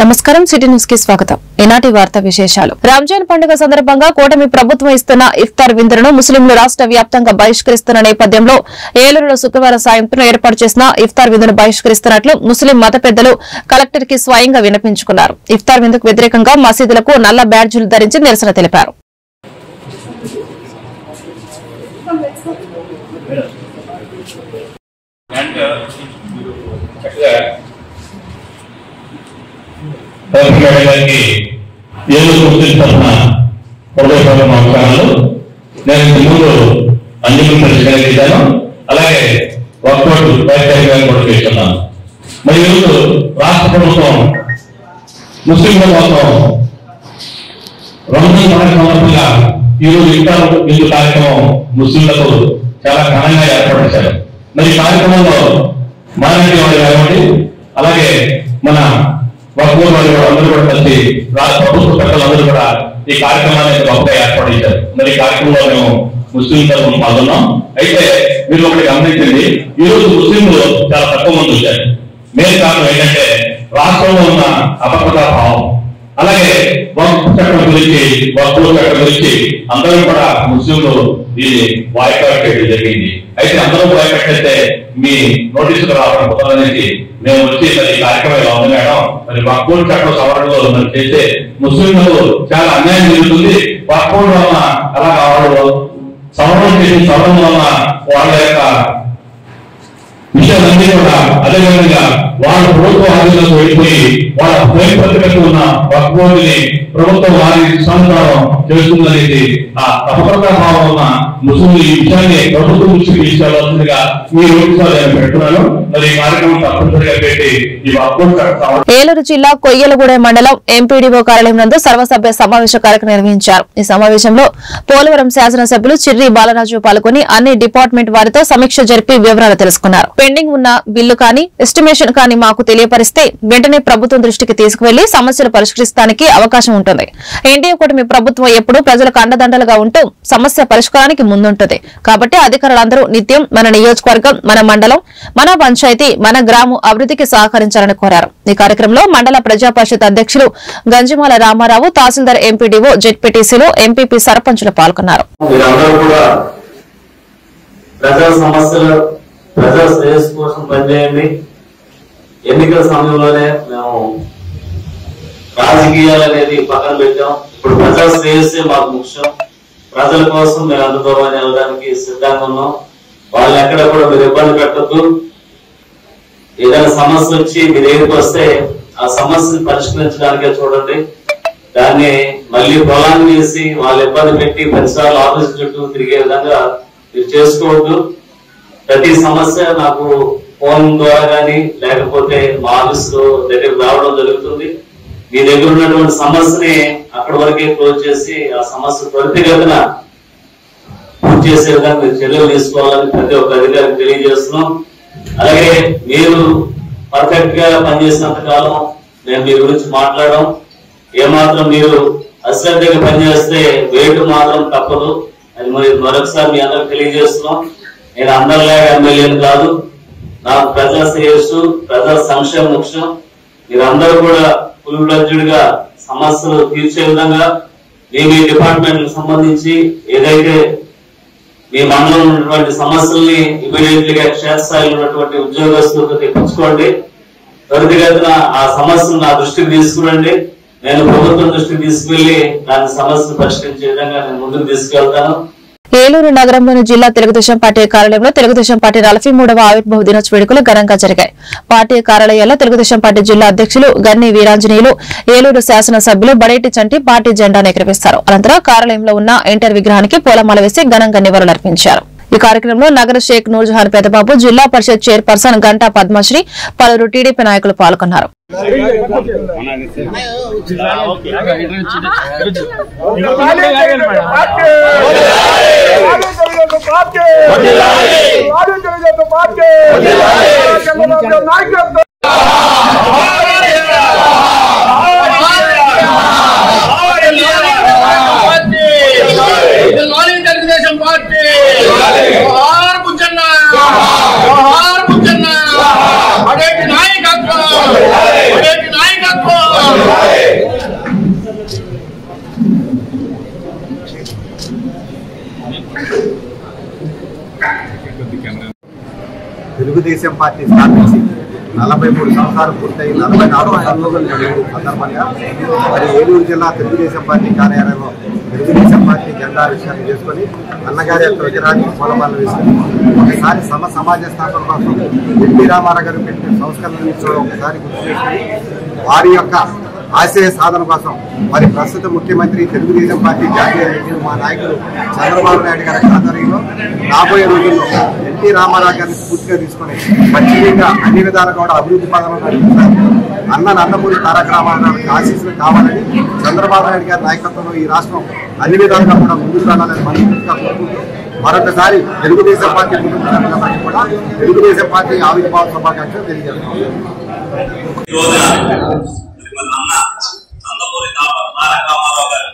నమస్కారం city news కి స్వాగతం. ఈనాటి వార్తా విశేషాలు. రంజాన్ పండుగ సందర్భంగా కూటమి ప్రభుత్వం ఇస్తున్న ఇఫ్తార్ విందులను ముస్లింలు రాష్ట్ర వ్యాప్తంగా బహిష్కరిస్తున్న నేపథ్యంలో ఏలూరులో శుక్రవారం సాయంత్రం ఏర్పాటు చేసిన ఇఫ్తార్ విందును బహిష్కరిస్తున్నట్లు ముస్లిం మత పెద్దలు కలెక్టర్ కి స్వయంగా విన్నపించుకున్నారు. ఇఫ్తార్ విందుకు వ్యతిరేకంగా మసీదులకు నల్ల బ్యాడ్జీలు ధరించి నిరసన తెలిపారు. నమస్కారాలు. నేను ముందు అంజలి పరిష్కరించాను, అలాగే వర్కౌట్ కూడా చేస్తున్నాను. మరి ఈరోజు రాష్ట్ర ప్రభుత్వం ముస్లింల కోసం రంజాన్ పండుగ సందర్భంగా ఈరోజు ఇఫ్తార్ విందు కార్యక్రమం ముస్లింలకు చాలా ఘనంగా ఏర్పాటు చేశారు. మరి ఈ కార్యక్రమంలో మానవీయ వాళ్ళు కానివ్వండి, అలాగే మన వక్ఫ్ వాళ్ళు అందరూ కూడా కలిసి ప్రభుత్వ పెద్దలందరూ కూడా ఈ కార్యక్రమాన్ని గొప్పగా ఏర్పాటు చేశారు. మరి ఈ కార్యక్రమంలో మేము ముస్లిం తరఫున పాల్గొన్నాం. అయితే మీరు ఒకటి గమనించండి, ఈ రోజు ముస్లింలు చాలా తక్కువ మంది వచ్చారు. మెయిన్ కారణం ఏంటంటే రాష్ట్రంలో ఉన్న అభద్రతా భావం, అలాగే వక్ఫ్ చట్టం గురించి, వక్ఫ్ చట్టం గురించి అందరూ కూడా ముస్లింలు దీన్ని బాయ్కాట్ చేయడం జరిగింది. అయితే అందరూ బాయ్కాట్ చేస్తే మీ నోటీసులు రావడం కుదరనేది మేము వచ్చి మరి ఈ కార్యక్రమం ఇలా ఉంది మేడం, మరి వక్ఫ్ చట్టం సవరణలో మరి చేస్తే ముస్లింలకు చాలా అన్యాయం జరుగుతుంది. వక్ఫ్ వలన అలా కావడం, సవరణ చేసిన సవరణ వలన వాళ్ళ యొక్క విషయాలన్నీ కూడా అదేవిధంగా వాళ్ళ ప్రభుత్వ ఆధీనంలో వెళ్ళిపోయి వాళ్ళ స్వయం ప్రతిపత్తి ఉన్న వక్ఫ్ బోర్డుని ప్రభుత్వం వారి సంతానం చేస్తుందనేది ఆ అభద్రతా భావం ఉన్న ముస్లింలు ఈ విషయాన్ని ప్రభుత్వం దృష్టికి తీసుకెళ్లాల్సిందిగా మీ నోటీసులు నేను పెడుతున్నాను. మరి ఈ కార్యక్రమం తప్పనిసరిగా పెట్టి ఈ వక్ఫ్ ఏలూరు జిల్లా కొయ్యలగూడెం మండలం ఎంపీడీఓ కార్యాలయం నందు సర్వసభ్య సమావేశ కార్యక్రమం నిర్వహించారు. ఈ సమావేశంలో పోలవరం శాసనసభ్యులు చిర్రి బాలరాజు పాల్గొని అన్ని డిపార్ట్మెంట్ వారితో సమీక్ష జరిపి వివరాలు తెలుసుకున్నారు. పెండింగ్ ఉన్న బిల్లు కానీ ఎస్టిమేషన్ కానీ మాకు తెలియపరిస్తే వెంటనే ప్రభుత్వం దృష్టికి తీసుకువెళ్లి సమస్యలు పరిష్కరిస్తానికి అవకాశం ఉంటుంది. ఎన్డీఏ కూటమి ప్రభుత్వం ఎప్పుడూ ప్రజలకు అండదండలుగా ఉంటూ సమస్య పరిష్కారానికి ముందుంటుంది. కాబట్టి అధికారులందరూ నిత్యం మన నియోజకవర్గం, మన మండలం, మన పంచాయతీ, మన గ్రామం అభివృద్ధికి సహకరించాలని కోరారు. ఈ కార్యక్రమంలో మండల ప్రజా పరిషత్ అధ్యక్షులు గంజిమాల రామారావు, తహసీల్దార్, ఎంపీడీఓ, జెడ్పీటీసీలు, ఎంపీపీ, సర్పంచులు పాల్గొన్నారు. ప్రజా శ్రేయస్సు కోసం పనిచేయండి. ఎన్నికల సమయంలోనే మేము రాజకీయాలు అనేది పక్కన పెట్టాం. ఇప్పుడు ప్రజా శ్రేయస్సే మాకు ముఖ్యం. ప్రజల కోసం మేము అంత దూరాన్ని వెళ్ళడానికి సిద్ధంగా ఉన్నాం. వాళ్ళని ఎక్కడ కూడా మీరు ఇబ్బంది పెట్టద్దు. ఏదైనా సమస్య వచ్చి మీ దగ్గరికి వస్తే ఆ సమస్యను పరిష్కరించడానికే చూడండి. దాన్ని మళ్ళీ పొలాన్ని వేసి వాళ్ళు ఇబ్బంది పెట్టి 10 సార్లు ఆఫీసు చుట్టూ తిరిగే విధంగా మీరు చేసుకోవద్దు. ప్రతి సమస్య నాకు ఫోన్ ద్వారా కానీ లేకపోతే మా ఆఫీసు దగ్గర రావడం జరుగుతుంది. మీ దగ్గర ఉన్నటువంటి సమస్యని అక్కడి వరకే క్లోజ్ చేసి ఆ సమస్య త్వరితగతిన పూర్తి చేసే విధంగా మీరు చర్యలు తీసుకోవాలని ప్రతి ఒక్క అధికారికి తెలియజేస్తున్నాం. అలాగే మీరు పర్ఫెక్ట్ గా పనిచేసినంత కాలం నేను మీ గురించి మాట్లాడడం, ఏమాత్రం మీరు అశ్రద్ధగా పనిచేస్తే వేటు మాత్రం తప్పదు. అది మరొకసారి మీ అందరికి తెలియజేస్తున్నాం. నేను అందరిలాగా ఎమ్మెల్యేలు కాదు, నాకు ప్రజా శ్రేయస్సు, ప్రజా సంక్షేమం ముఖ్యం. మీరందరూ కూడా ఫుల్ ఫ్లెడ్జ్డ్ గా సమస్యలు తీర్చే విధంగా మీ డిపార్ట్మెంట్ సంబంధించి ఏదైతే మీ మండలంలో ఉన్నటువంటి సమస్యల్ని ఇమీడియట్ గా క్షేత్రస్థాయిలో ఉన్నటువంటి ఉద్యోగస్తులతో తెప్పించుకోండి. త్వరితగతిన ఆ సమస్యను నా దృష్టికి తీసుకురండి. నేను ప్రభుత్వం దృష్టికి తీసుకువెళ్లి దాని సమస్యను పరిష్కరించే విధంగా నేను ముందుకు తీసుకెళ్తాను. ఏలూరు నగరంలోని జిల్లా తెలుగుదేశం పార్టీ కార్యాలయంలో తెలుగుదేశం పార్టీ 43వ ఆవిర్భావ దినోత్సవ వేడుకలు ఘనంగా జరిగాయి. పార్టీ కార్యాలయాల్లో తెలుగుదేశం పార్టీ జిల్లా అధ్యక్షులు గన్ని వీరాంజనేయులు, ఏలూరు శాసనసభ్యులు బడేటి చంటి పార్టీ జెండాను ఎగురవేశారు. అనంతరం కార్యాలయంలో ఉన్న ఎన్టీఆర్ విగ్రహానికి పూలమాల వేసి ఘనంగా నివాళులర్పించారు. ఈ కార్యక్రమంలో నగర షేక్ నూర్జహాన్ పెద్దబాబు, జిల్లా పరిషత్ చైర్పర్సన్ గంటా పద్మశ్రీ, పలువురు టీడీపీ నాయకులు పాల్గొన్నారు. తెలుగుదేశం పార్టీ స్థాపించి 43 సంవత్సరాలు పూర్తయి 44వ సందర్భంగా మరి ఏలూరు జిల్లా తెలుగుదేశం పార్టీ కార్యాలయంలో తెలుగుదేశం పార్టీ జెండా ఆవిష్కరణ చేసుకొని అన్నగారి యొక్క విగ్రహానికి పూలమాలలు వేసుకుని ఒకసారి సమాజ స్థాపన కోసం ఎన్టీ రామారావు గారు పెట్టిన సంస్కరణలు ఒకసారి గుర్తు చేసుకుని వారి యొక్క ఆశయ సాధన కోసం మరి ప్రస్తుత ముఖ్యమంత్రి తెలుగుదేశం పార్టీ జాతీయ నాయకులు మా నాయకులు చంద్రబాబు నాయుడు గారి ఆధ్వర్యంలో రాబోయే రోజుల్లో ఎన్టీ రామారావు గారిని స్ఫూర్తిగా తీసుకుని ఖచ్చితంగా అన్ని విధాలుగా కూడా అభివృద్ధి పదంలో నడిపిస్తారు. నందమూరి తారక రామారావు ఆశీస్సులు కావాలని చంద్రబాబు నాయుడు గారి నాయకత్వంలో ఈ రాష్ట్రం అన్ని విధాలుగా కూడా ముందుకు రావాలని మనస్ఫూర్తిగా కోరుకుంటూ మరొకసారి తెలుగుదేశం పార్టీ కుటుంబ సభ్యులందరికీ కూడా తెలుగుదేశం పార్టీ ఆవిర్భావ శుభాకాంక్షలు తెలియజేస్తున్నాం. నందమూరి తారక రామారావు గారు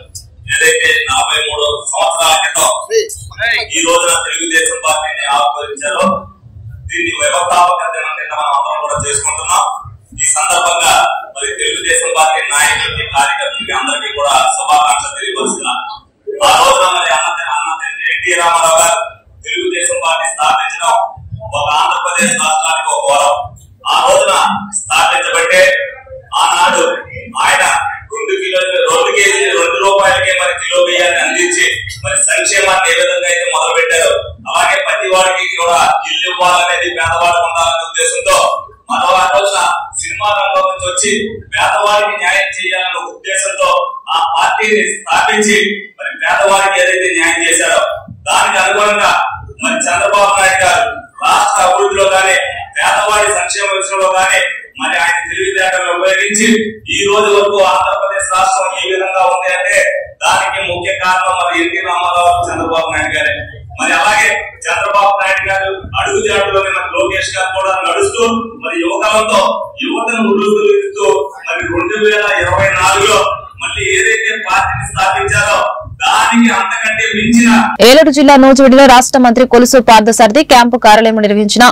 ఏదైతే 43 సంవత్సరాల క్రితం ఈ రోజున తెలుగుదేశం పార్టీని ఆవిర్భవించారో దీన్ని వ్యవస్థాపక దినం కింద మనం అందరం కూడా చేసుకుంటున్నాం. ఈ సందర్భంగా మరి తెలుగుదేశం పార్టీ నాయకులకి కార్యకర్తలకి అందరికీ కూడా శుభాకాంక్షలు తెలియపరుస్తున్నారు. ఆ రోజున మరి ఎన్టీ రామారావు గారు తెలుగుదేశం పార్టీ స్థాపించడం ఒక ఆంధ్రప్రదేశ్ రాష్ట్రానికి ఒక గౌరవం. ఆ రోజున స్థాపించబట్టే ఆనాడు ఆయన 2 కేజీలు 2 రూపాయలకే మరి కిలో బియ్యాన్ని అందించి మరి సంక్షేమాన్ని ఏ విధంగా అయితే మొదలు పెట్టారు అలాగే ప్రతి వాడికి కూడా ఇల్లు ఇవ్వాలనేది పేదవాడికి ఉండాలనే ఉద్దేశంతో మరో రోజున సినిమా రంగం నుంచి వచ్చి పేదవాడికి న్యాయం చేయాలనే ఉద్దేశంతో ఆ పార్టీని స్థాపించి మరి పేదవాడికి ఏదైతే న్యాయం చేశారో దానికి అనుగుణంగా మరి చంద్రబాబు నాయుడు గారు రాష్ట్ర అభివృద్ధిలో కానీ పేదవాడి సంక్షేమ విషయంలో కానీ మరి ఆయన తెలివితేటలు ఉపయోగించి ఈ రోజు వరకు ఆంధ్రప్రదేశ్ రాష్ట్రం ఈ విధంగా ఉంది అంటే దానికి ముఖ్య కారణం మరి ఎన్టీ రామారావు చంద్రబాబు నాయుడు గారే. మరి అలాగే చంద్రబాబు నాయుడు గారు అడుగుజాడులోనే మరి లోకేష్ గారు కూడా నడుస్తూ మరి యువకులతో యువతను ఉరుస్తూ మరి 2024లో మళ్ళీ ఏదైతే పార్టీని స్థాపించారో దానికి అంతకంటే మించిన ఏలూరు జిల్లా నూజివీడులో రాష్ట్ర మంత్రి కొలుసు పార్థసారథి క్యాంపు కార్యాలయం నిర్వహించిన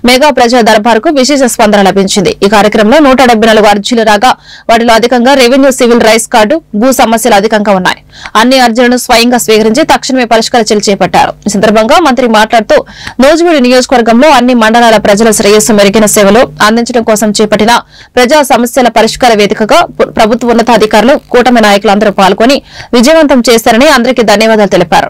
మెగా ప్రజా దర్బార్కు విశేష స్పందన లభించింది. ఈ కార్యక్రమంలో 174 అర్జీలు రాగా వాటిలో అధికంగా రెవెన్యూ సివిల్ రైట్స్ కార్డు భూ సమస్యలు అధికంగా ఉన్నాయి. అన్ని అర్జీలను స్వయంగా స్వీకరించి తక్షణమే పరిష్కార చర్యలు చేపట్టారు. ఈ సందర్భంగా మంత్రి మాట్లాడుతూ నూజివీడు నియోజకవర్గంలో అన్ని మండలాల ప్రజల శ్రేయస్సు మెరుగైన సేవలు అందించడం కోసం చేపట్టిన ప్రజా సమస్యల పరిష్కార వేదికగా ప్రభుత్వ ఉన్నతాధికారులు కూటమి నాయకులందరూ పాల్గొని విజయవంతం చేశారని అందరికీ ధన్యవాదాలు తెలిపారు.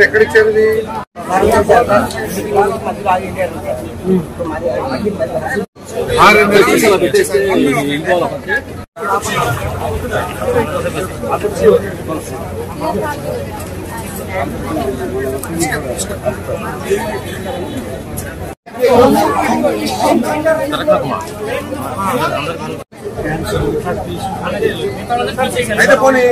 ఎక్కడ ఇచ్చారు అయితే పోనీ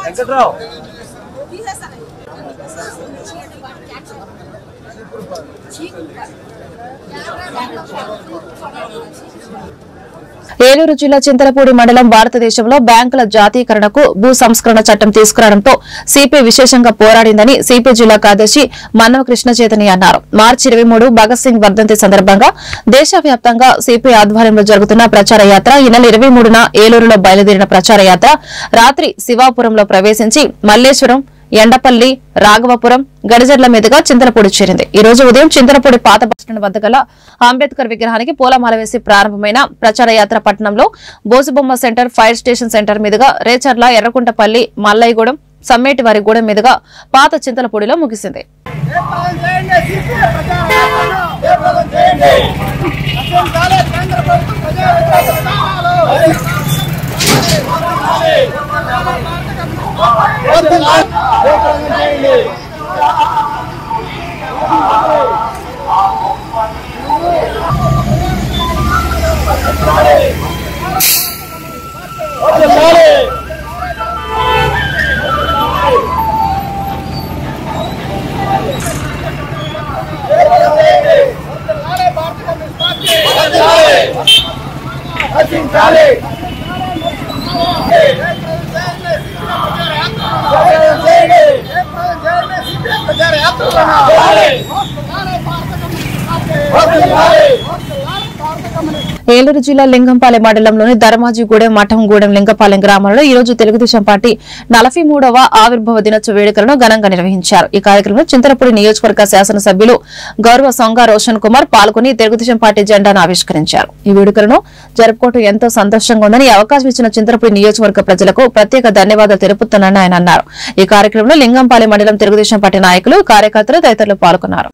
వెంకట్రావు ఏలూరు జిల్లా చింతలపూడి మండలం భారతదేశంలో బ్యాంకుల జాతీయకరణకు భూ సంస్కరణ చట్టం తీసుకురావడంతో సిపి విశేషంగా పోరాడిందని సిపి జిల్లా కార్యదర్శి మన్నవ కృష్ణ చైతన్య అన్నారు. మార్చి 23 భగత్ సింగ్ వర్ధంతి సందర్భంగా దేశవ్యాప్తంగా సిపి ఆధ్వర్యంలో జరుగుతున్న ప్రచార యాత్ర ఈ నెల 23న ఏలూరులో బయలుదేరిన ప్రచార యాత్ర రాత్రి శివాపురంలో ప్రవేశించి మల్లేశ్వరం, ఎండపల్లి, రాఘవపురం, గడిజర్ల మీదుగా చింతలపూడి చేరింది. ఈ రోజు ఉదయం చింతలపూడి పాత బస్టాండ్ వద్ద గల అంబేద్కర్ విగ్రహానికి పూలమాల వేసి ప్రారంభమైన ప్రచార యాత్ర పట్టణంలో బోసుబొమ్మ సెంటర్, ఫైర్ స్టేషన్ సెంటర్ మీదుగా రేచర్ల, ఎర్రకుంటపల్లి, మల్లయ్యగూడెం, సమ్మేటివారిగూడెం మీదుగా పాత చింతలపూడిలో ముగిసింది. ఏలూరు జిల్లా లింగంపాలెం మండలంలోని ధర్మాజిగూడెం, మఠంగూడెం, లింగపాలెం గ్రామాలలో ఈ రోజు తెలుగుదేశం పార్టీ 43వ ఆవిర్భావ దినోత్సవ వేడుకలను ఘనంగా నిర్వహించారు. ఈ కార్యక్రమంలో చింతలపూడి నియోజకవర్గ శాసనసభ్యులు గౌరవ సొంగ రోషన్ కుమార్ పాల్గొని తెలుగుదేశం పార్టీ జెండాను ఆవిష్కరించారు. ఈ వేడుకలను జరుపుకోవడం ఎంతో సంతోషంగా ఉందని, అవకాశం ఇచ్చిన చింతలపూడి నియోజకవర్గ ప్రజలకు ప్రత్యేక ధన్యవాదాలు తెలుపుతున్నానని ఆయన అన్నారు. ఈ కార్యక్రమంలో లింగంపాలెం మండలం తెలుగుదేశం పార్టీ నాయకులు, కార్యకర్తలు తదితరులు పాల్గొన్నారు.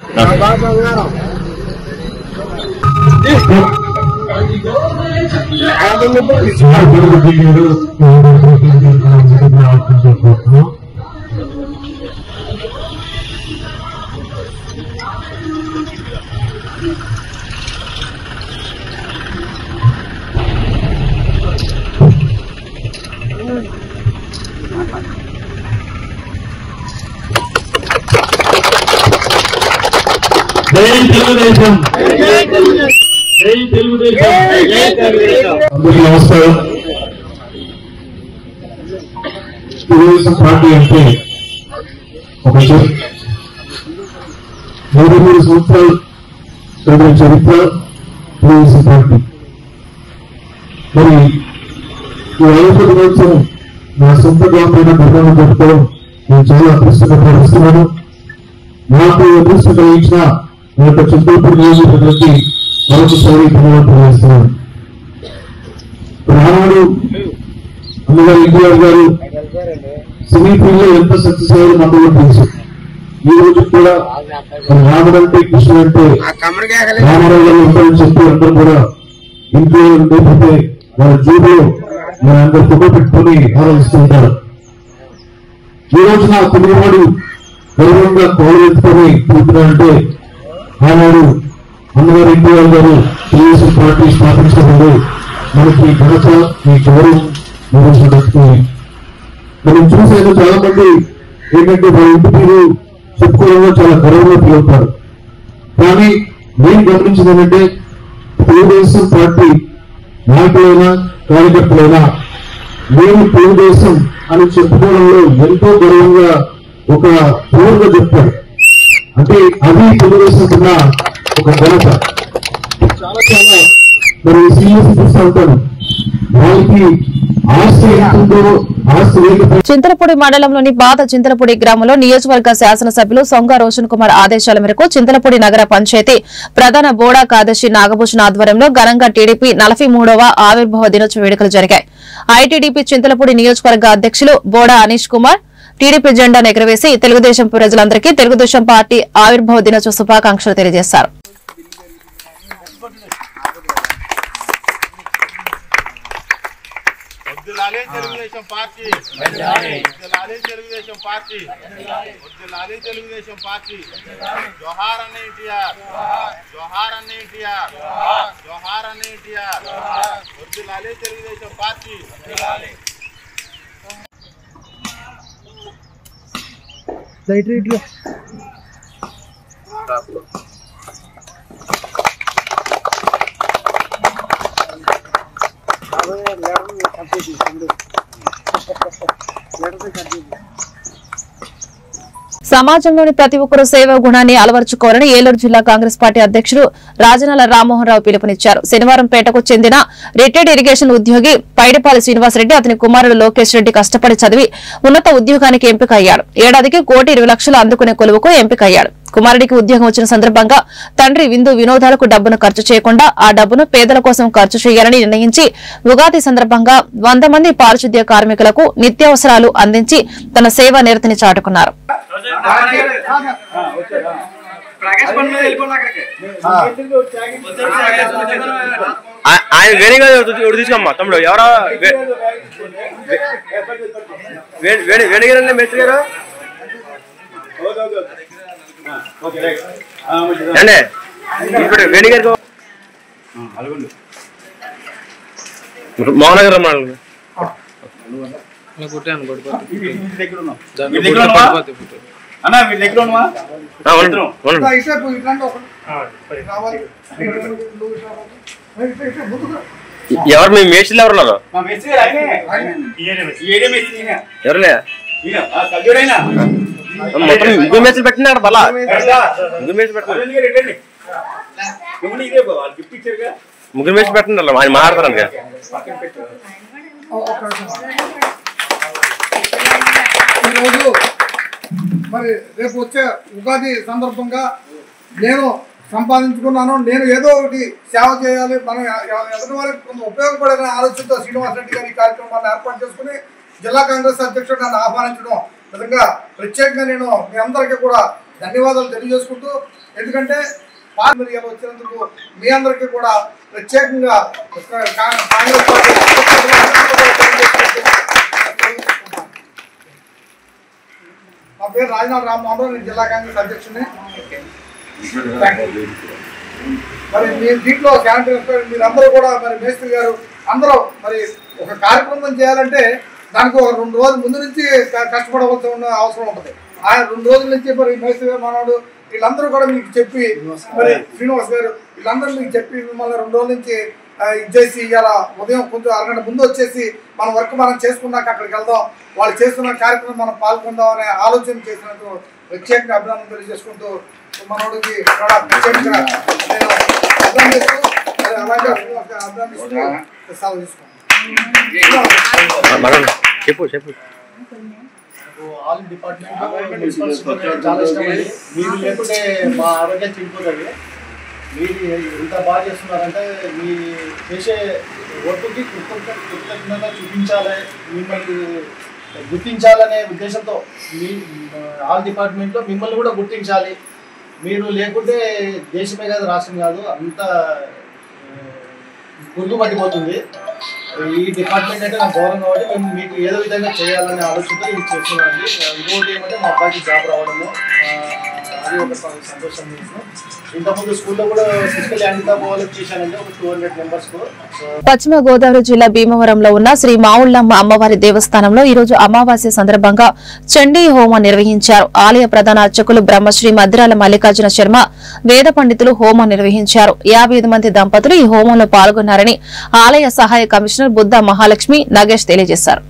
అందరికీ నమస్కారం. తెలుగుదేశం పార్టీ అంటే ఒక 33 సంవత్సరాలు చరిత్ర తెలుగుదేశం పార్టీ. మరి ఈ 50వ దినోత్సవం నా సొంత గ్రామమైన గర్వంగా జరుపుకోవడం నేను చాలా అదృష్టంగా భావిస్తున్నాను. నాకు అదృష్టం కలిగించిన నా యొక్క చింతలపూడి నియోజకవర్గానికి మరొకసారి ధన్యవాదాలు తెలియజేస్తున్నాను. ఆనాడు అమ్మగారు ఎన్టీఆర్ గారు సినీ ఫీల్డ్ లో ఎంత సక్సెస్ అయ్యారో మనకు తెలుసు. ఈ రోజు కూడా రాముడు అంటే, కృష్ణుడు అంటే రామారావు గారు ఉంటారని చెప్పి అందరూ కూడా ఇంట్లో లేకపోతే వాళ్ళ జూబులో మన అందరూ ఫోటో పెట్టుకుని ఆరాధిస్తుంటారు. ఈ రోజున కుటుంబాడు గౌరవంగా కోలు ఎత్తుకొని కూర్చున్నారంటే ఆనాడు అమ్మగారు ఎన్టీఆర్ గారు తెలుగుదేశం పార్టీ స్థాపించినప్పుడు మనకి ఘనత, ఈ గౌరవం నిర్వహించడానికి మనం చూసేది చాలా మంది ఏంటంటే వాళ్ళ ఇంటి పేరు చెప్పుకోవడంలో చాలా గౌరవంగా ఫీల్ అవుతారు. కానీ నేను గమనించింది ఏంటంటే తెలుగుదేశం పార్టీ నాయకులైనా కార్యకర్తలైనా నేను తెలుగుదేశం అని చెప్పుకోవడంలో ఎంతో గౌరవంగా ఒక పూర్గా చెప్తారు. అంటే అది తెలుగుదేశం కన్న ఒక ఘనత. చాలా చాలా మరి సీరియస్ చూస్తూ ఉంటాను. వాళ్ళకి ఆస్తి ఎంతుందో ఆస్తి లేకపోతే. చింతలపూడి మండలంలోని పాత చింతలపూడి గ్రామంలో నియోజకవర్గ శాసనసభ్యులు సొంగ రోషన్ కుమార్ ఆదేశాల మేరకు చింతలపూడి నగర పంచాయతీ ప్రధాన బోడా కార్యదర్శి నాగభూషణ్ ఆధ్వర్యంలో ఘనంగా టీడీపీ 43వ ఆవిర్భావ దినోత్సవ వేడుకలు జరిగాయి. ఐటీడీపీ చింతలపూడి నియోజకవర్గ అధ్యక్షులు బోడా అనీష్ కుమార్ టీడీపీ జెండాను ఎగురవేసి తెలుగుదేశం ప్రజలందరికీ తెలుగుదేశం పార్టీ ఆవిర్భావ దినోత్సవ శుభాకాంక్షలు తెలియజేశారు. Telugu Desam party Telugu Desam party Telugu Desam party జోహార్ అన్న ఎన్టీఆర్, జోహార్ అన్న ఎన్టీఆర్, జోహార్ అన్న ఎన్టీఆర్. వర్ధిల్లాలి తెలుగుదేశం పార్టీ. సమాజంలోని ప్రతి ఒక్కరూ సేవా గుణాన్ని అలవర్చుకోవాలని ఏలూరు జిల్లా కాంగ్రెస్ పార్టీ అధ్యక్షుడు రాజనాల రామ్మోహన్ రావు పిలుపునిచ్చారు. శనివారం పేటకు చెందిన రిటైర్డ్ ఇరిగేషన్ ఉద్యోగి పైడిపాలి శ్రీనివాసరెడ్డి అతని కుమారుడు లోకేష్ రెడ్డి కష్టపడి చదివి ఉన్నత ఉద్యోగానికి ఎంపికయ్యాడు. ఏడాదికి 1,20,00,000 అందుకునే కొలువుకు ఎంపికయ్యాడు. కుమారుడికి ఉద్యోగం వచ్చిన సందర్భంగా తండ్రి విందు వినోదాలకు డబ్బును ఖర్చు చేయకుండా ఆ డబ్బును పేదల కోసం ఖర్చు చేయాలని నిర్ణయించి ఉగాది సందర్భంగా 100 మంది పారిశుద్ధ్య కార్మికులకు నిత్యావసరాలు అందించి తన సేవా నిరతిని చాటుకున్నారు. తీసుకోమ్మా తమ్ముడు ఎవరో వేణిగారు మెచ్చి గారు అండి ఇప్పుడు వేణిగారు మోహన్ గారు రమ్మన్నారు. ఎవరు మీ మేస్త్రీలు ఎవరున్నారు? ఎవరులే మొత్తం ముగ్గురు మేస్త్రీలు పెట్టినా అక్కడ బలా ముగ్గురు మేస్త్రి పెట్టండి ముగ్గురు మేస్త్రి పెట్టండి అలా ఆయన మాట్లాడతాను. ఈరోజు మరి రేపు వచ్చే ఉగాది సందర్భంగా నేను సంపాదించుకున్నాను, నేను ఏదో ఒకటి సేవ చేయాలి, మనం ఎదుటి వారికి కొంత ఉపయోగపడే ఆలోచనతో శ్రీనివాసరెడ్డి గారి కార్యక్రమాన్ని ఏర్పాటు చేసుకుని జిల్లా కాంగ్రెస్ అధ్యక్షుడు నన్ను ఆహ్వానించడం నిజంగా ప్రత్యేకంగా నేను మీ అందరికీ కూడా ధన్యవాదాలు తెలియజేసుకుంటూ, ఎందుకంటే పార్టీ వచ్చినందుకు మీ అందరికీ కూడా ప్రత్యేకంగా కాంగ్రెస్ పార్టీ నా పేరు రాజనాల రామ్మోహన్ రావు, నేను జిల్లా కాంగ్రెస్ అధ్యక్షుడిని. మరి మీరు దీంట్లో శానిటరీ మీరందరూ కూడా మరి మేస్త్రి గారు అందరూ మరి ఒక కార్యక్రమం చేయాలంటే దానికి ఒక 2 రోజుల ముందు నుంచి కష్టపడవలసి ఉన్న అవసరం ఉంటుంది. ఆ 2 రోజుల నుంచి మరి మేస్త్రి గారు మనవాడు వీళ్ళందరూ కూడా మీకు చెప్పి మరి శ్రీనివాస్ గారు వీళ్ళందరూ మీకు చెప్పి మిమ్మల్ని 2 రోజుల నుంచి ఇచ్చేసి ఇలా ఉదయం కొంచెం అరగంట ముందు వచ్చేసి మన వర్క్ మనం చేసుకున్నాక అక్కడికి వెళ్దాం, వాళ్ళు చేస్తున్న కార్యక్రమం మనం పాల్గొందాం అనే ఆలోచన చేసినందుకు ప్రత్యేకంగా అభినందన తెలియజేసుకుంటూ మనోడికి కూడా ప్రత్యేకంగా నేను అభినందిస్తూ అలాగే అభినందిస్తూ సెలవు తీసుకున్నాను. ఆల్ డిపార్ట్మెంట్ చాలా ఇష్టం అండి. మీరు లేకుంటే మా ఆరోగ్యం చెడిపోతుంది. మీరు ఎంత బాగా చేస్తున్నారంటే మీ చేసే వర్క్కి కృతజ్ఞత చూపించాలి, మిమ్మల్ని గుర్తించాలనే ఉద్దేశంతో మీ ఆల్ డిపార్ట్మెంట్లో మిమ్మల్ని కూడా గుర్తించాలి. మీరు లేకుంటే దేశమే కాదు రాష్ట్రం కాదు అంతా గుర్తు పట్టిపోతుంది. ఈ డిపార్ట్మెంట్ అంటే నాకు గౌరవం కాబట్టి మేము మీకు ఏదో విధంగా చేయాలనే ఆలోచనతో ఇది చేస్తున్నామండి. ఇంకోటి ఏమంటే మా అబ్బాయికి జాబ్ రావడము అది ఒక సంతోషం. ఇంతకుముందు స్కూల్లో కూడా ఫిజికల్ హ్యాండిక్యాప్ వాళ్ళకి చేశానండి, ఒక 200 మెంబర్స్కు. పశ్చిమ గోదావరి జిల్లా భీమవరంలో ఉన్న శ్రీ మావుళ్ళమ్మ అమ్మవారి దేవస్థానంలో ఈ రోజు అమావాస్య సందర్భంగా చండీ హోమం నిర్వహించారు. ఆలయ ప్రధాన అర్చకులు బ్రహ్మశ్రీ మద్దిరాల మల్లికార్జున శర్మ, వేద పండితులు హోమం నిర్వహించారు. 55 మంది దంపతులు ఈ హోమంలో పాల్గొన్నారని ఆలయ సహాయ కమిషనర్ బుద్ధ మహాలక్ష్మి నగేష్ తెలియజేశారు.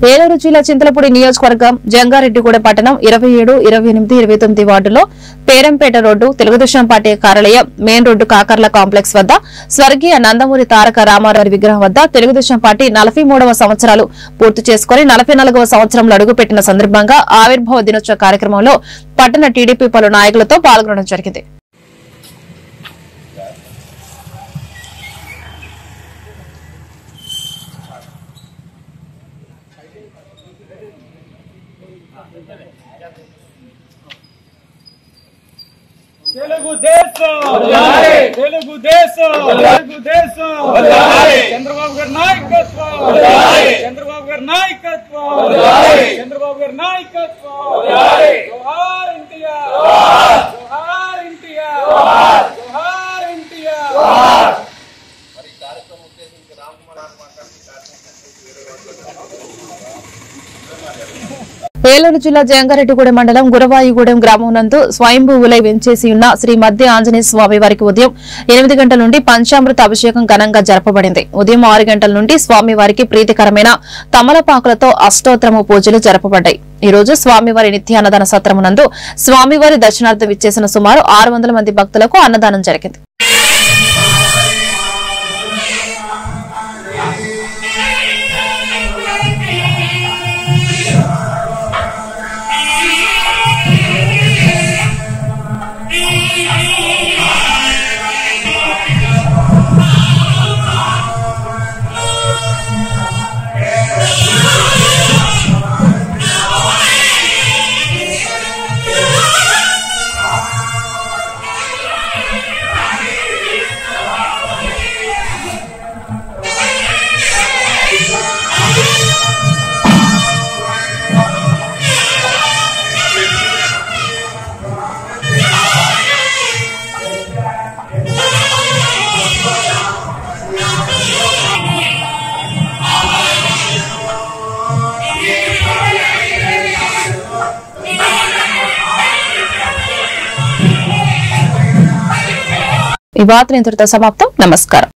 ఏలూరు జిల్లా చింతలపూడి నియోజకవర్గం జంగారెడ్డిగూడెం పట్టణం 27, 28, 29 వార్డులో పేరంపేట రోడ్డు తెలుగుదేశం పార్టీ కార్యాలయం మెయిన్ రోడ్డు కాకర్ల కాంప్లెక్స్ వద్ద స్వర్గీయ నందమూరి తారక రామారావు విగ్రహం వద్ద తెలుగుదేశం పార్టీ 43వ సంవత్సరాలు పూర్తి చేసుకుని 44వ సంవత్సరంలో అడుగుపెట్టిన సందర్భంగా ఆవిర్భావ దినోత్సవ కార్యక్రమంలో పట్టణ టీడీపీ పలు నాయకులతో పాల్గొనడం జరిగింది. తెలుగుదేశం చంద్రబాబు గారి నాయకత్వం, చంద్రబాబు గారి నాయకత్వం, చంద్రబాబు గారి నాయకత్వం. జోహార్ ఎన్టీఆర్, జోహార్ ఎన్టీఆర్, జోహార్ ఎన్టీఆర్. ఏలూరు జిల్లా జంగారెడ్డిగూడెం మండలం గురవాయిగూడెం గ్రామం నందు స్వయంభూవులై వెంచేసి ఉన్న శ్రీ మధ్య ఆంజనేయ స్వామి వారికి ఉదయం 8 గంటల నుండి పంచామృత అభిషేకం ఘనంగా జరపబడింది. ఉదయం 6 గంటల నుండి స్వామివారికి ప్రీతికరమైన తమలపాకులతో అష్టోత్తరము పూజలు జరపబడ్డాయి. ఈ రోజు స్వామివారి నిత్య అన్నదాన సత్రము నందు స్వామివారి దర్శనార్థం ఇచ్చేసిన సుమారు 600 మంది భక్తులకు అన్నదానం జరిగింది. ఈ వార్తలు ఇంతటితో సమాప్తం. నమస్కారం.